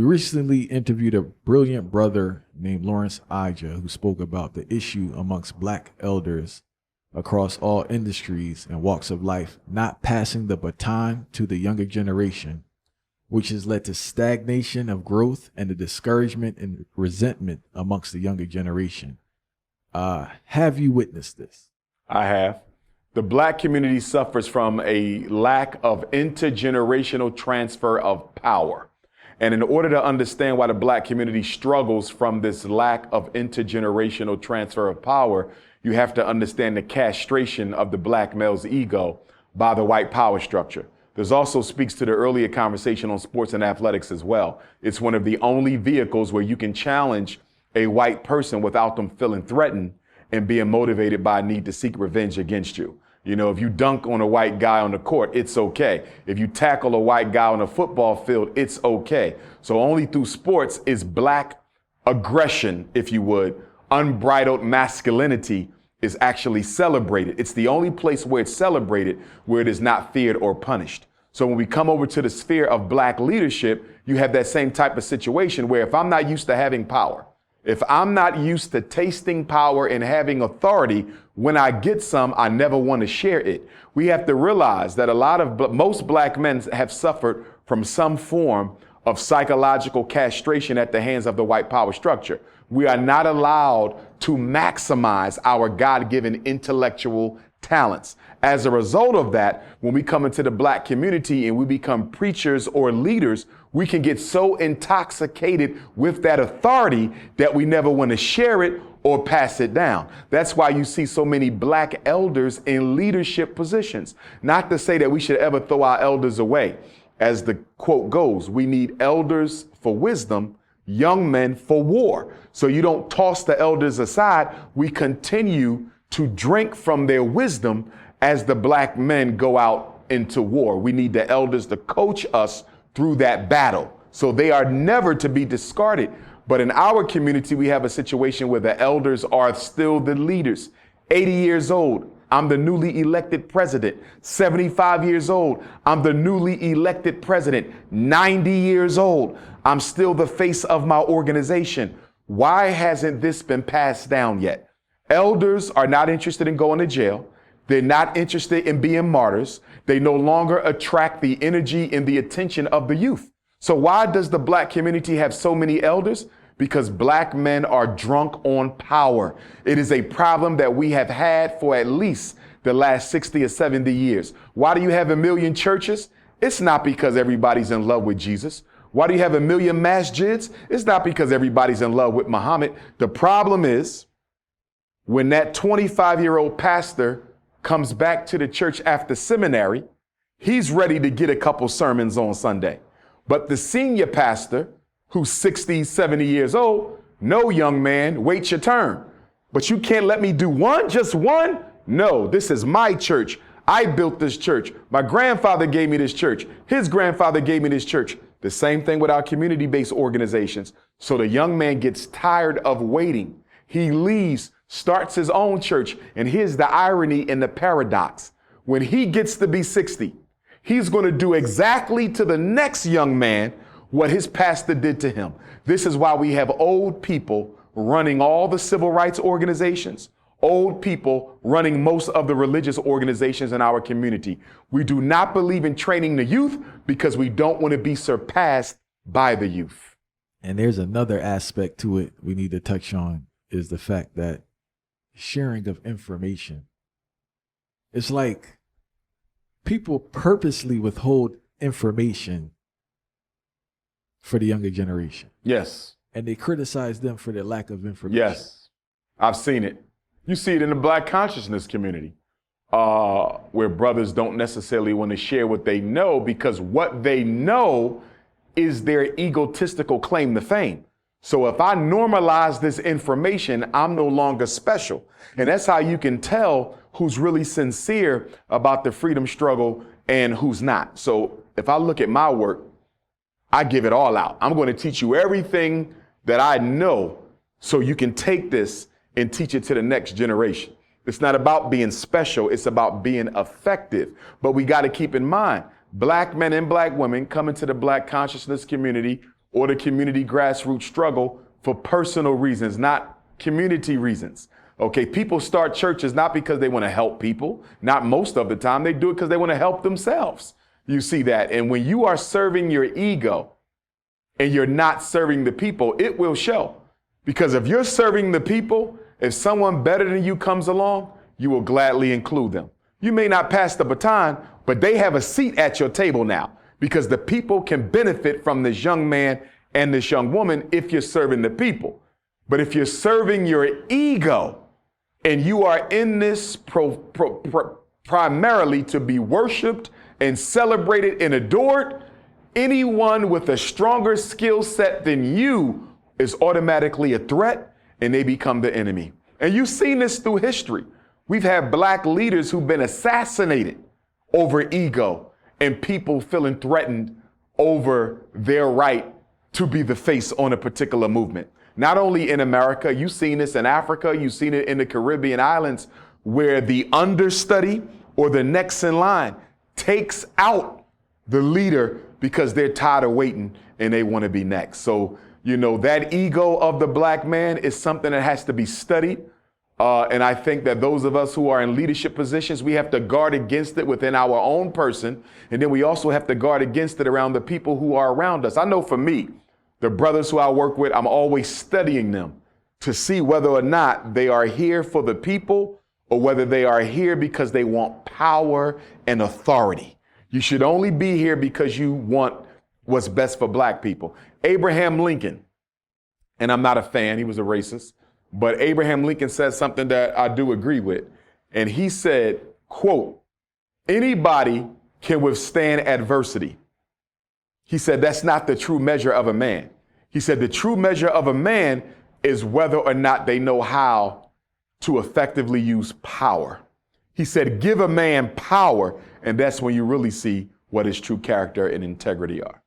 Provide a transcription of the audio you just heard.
We recently interviewed a brilliant brother named Lawrence Ija who spoke about the issue amongst black elders across all industries and walks of life not passing the baton to the younger generation, which has led to stagnation of growth and the discouragement and resentment amongst the younger generation. Have you witnessed this? I have. The black community suffers from a lack of intergenerational transfer of power. And in order to understand why the black community struggles from this lack of intergenerational transfer of power, you have to understand the castration of the black male's ego by the white power structure. This also speaks to the earlier conversation on sports and athletics as well. It's one of the only vehicles where you can challenge a white person without them feeling threatened and being motivated by a need to seek revenge against you. You know, if you dunk on a white guy on the court, it's okay. If you tackle a white guy on a football field, it's okay. So only through sports is black aggression, if you would, unbridled masculinity is actually celebrated. It's the only place where it's celebrated where it is not feared or punished. So when we come over to the sphere of black leadership, you have that same type of situation where if I'm not used to having power, if I'm not used to tasting power and having authority, when I get some, I never want to share it. We have to realize that most black men have suffered from some form of psychological castration at the hands of the white power structure. We are not allowed to maximize our God-given intellectual talents. As a result of that, when we come into the black community and we become preachers or leaders, we can get so intoxicated with that authority that we never want to share it or pass it down. That's why you see so many black elders in leadership positions. Not to say that we should ever throw our elders away. As the quote goes, we need elders for wisdom, young men for war. So you don't toss the elders aside. We continue to drink from their wisdom as the black men go out into war. We need the elders to coach us through that battle. So they are never to be discarded. But in our community, we have a situation where the elders are still the leaders. 80 years old, I'm the newly elected president. 75 years old, I'm the newly elected president. 90 years old, I'm still the face of my organization. Why hasn't this been passed down yet? Elders are not interested in going to jail. They're not interested in being martyrs. They no longer attract the energy and the attention of the youth. So why does the black community have so many elders? Because black men are drunk on power. It is a problem that we have had for at least the last 60 or 70 years. Why do you have 1 million churches? It's not because everybody's in love with Jesus. Why do you have 1 million masjids? It's not because everybody's in love with Muhammad. The problem is when that 25-year-old pastor comes back to the church after seminary, he's ready to get a couple sermons on Sunday. But the senior pastor, who's 60, 70 years old, no, young man, wait your turn. But you can't let me do one, just one? No, this is my church. I built this church. My grandfather gave me this church. His grandfather gave me this church. The same thing with our community-based organizations. So the young man gets tired of waiting. He leaves, starts his own church. And here's the irony and the paradox. When he gets to be 60, he's going to do exactly to the next young man what his pastor did to him. This is why we have old people running all the civil rights organizations, old people running most of the religious organizations in our community. We do not believe in training the youth because we don't want to be surpassed by the youth. And there's another aspect to it we need to touch on is the fact that sharing of information. It's like people purposely withhold information for the younger generation. Yes. And they criticize them for their lack of information. Yes. I've seen it. You see it in the black consciousness community, where brothers don't necessarily want to share what they know because what they know is their egotistical claim to fame. So if I normalize this information, I'm no longer special. And that's how you can tell who's really sincere about the freedom struggle and who's not. So if I look at my work, I give it all out. I'm going to teach you everything that I know so you can take this and teach it to the next generation. It's not about being special. It's about being effective. But we got to keep in mind, black men and black women come into the black consciousness community or the community grassroots struggle for personal reasons, not community reasons. Okay, people start churches not because they want to help people. Not most of the time. They do it because they want to help themselves. You see that. And when you are serving your ego and you're not serving the people, it will show. Because if you're serving the people, if someone better than you comes along, you will gladly include them. You may not pass the baton, but they have a seat at your table now because the people can benefit from this young man and this young woman if you're serving the people. But if you're serving your ego and you are in this primarily to be worshiped and celebrated and adored, anyone with a stronger skill set than you is automatically a threat and they become the enemy. And you've seen this through history. We've had black leaders who've been assassinated over ego and people feeling threatened over their right to be the face on a particular movement. Not only in America, you've seen this in Africa, you've seen it in the Caribbean islands, where the understudy or the next in line takes out the leader because they're tired of waiting and they want to be next. So, you know, that ego of the black man is something that has to be studied. And I think that those of us who are in leadership positions, we have to guard against it within our own person. And then we also have to guard against it around the people who are around us. I know for me, the brothers who I work with, I'm always studying them to see whether or not they are here for the people or whether they are here because they want power and authority. You should only be here because you want what's best for black people. Abraham Lincoln, and I'm not a fan, he was a racist, but Abraham Lincoln said something that I do agree with. And he said, quote, "Anybody can withstand adversity." He said, that's not the true measure of a man. He said, the true measure of a man is whether or not they know how to effectively use power. He said, give a man power, and that's when you really see what his true character and integrity are.